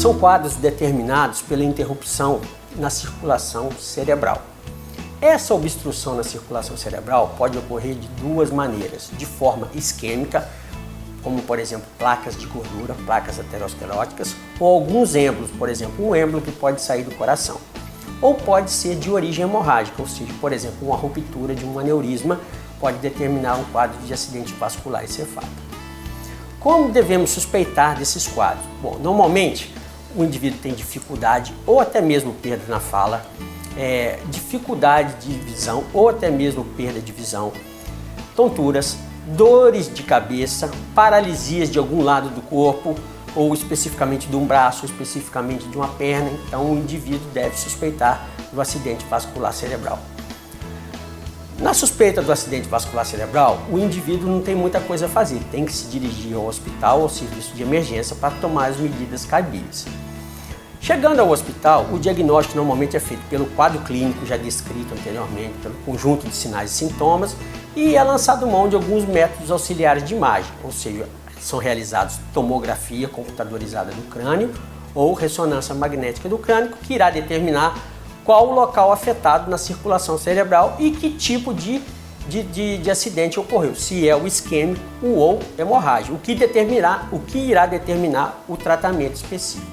São quadros determinados pela interrupção na circulação cerebral. Essa obstrução na circulação cerebral pode ocorrer de duas maneiras, de forma isquêmica, como por exemplo placas de gordura, placas ateroscleróticas, ou alguns êmbolos, por exemplo um êmbolo que pode sair do coração. Ou pode ser de origem hemorrágica, ou seja, por exemplo uma ruptura de um aneurisma pode determinar um quadro de acidente vascular encefálico. Como devemos suspeitar desses quadros? Bom, normalmente o indivíduo tem dificuldade ou até mesmo perda na fala, dificuldade de visão ou até mesmo perda de visão, tonturas, dores de cabeça, paralisias de algum lado do corpo ou especificamente de um braço, ou especificamente de uma perna. Então o indivíduo deve suspeitar do acidente vascular cerebral. Na suspeita do acidente vascular cerebral, o indivíduo não tem muita coisa a fazer, tem que se dirigir ao hospital ou ao serviço de emergência para tomar as medidas cabíveis. Chegando ao hospital, o diagnóstico normalmente é feito pelo quadro clínico já descrito anteriormente, pelo conjunto de sinais e sintomas, e é lançado mão de alguns métodos auxiliares de imagem, ou seja, são realizados tomografia computadorizada do crânio ou ressonância magnética do crânio, que irá determinar qual o local afetado na circulação cerebral e que tipo de acidente ocorreu, se é o isquêmico ou hemorrágico, o que irá determinar o tratamento específico.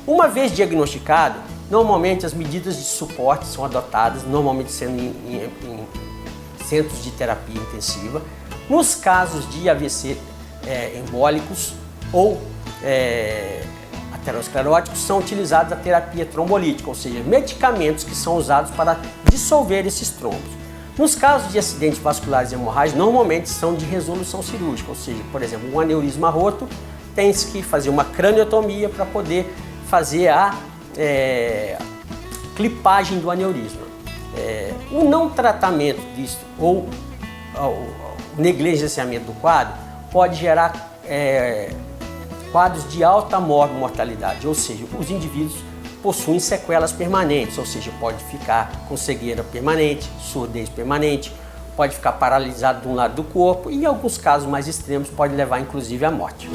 Uma vez diagnosticado, normalmente as medidas de suporte são adotadas, normalmente sendo em centros de terapia intensiva. Nos casos de AVC embólicos ou ateroscleróticos, são utilizados a terapia trombolítica, ou seja, medicamentos que são usados para dissolver esses trombos. Nos casos de acidentes vasculares hemorrágicos, normalmente são de resolução cirúrgica, ou seja, por exemplo, um aneurisma roto, tem-se que fazer uma craniotomia para poder fazer a clipagem do aneurisma. O não tratamento disso ou o negligenciamento do quadro pode gerar quadros de alta mortalidade, ou seja, os indivíduos possuem sequelas permanentes, ou seja, pode ficar com cegueira permanente, surdez permanente, pode ficar paralisado de um lado do corpo e em alguns casos mais extremos pode levar inclusive à morte.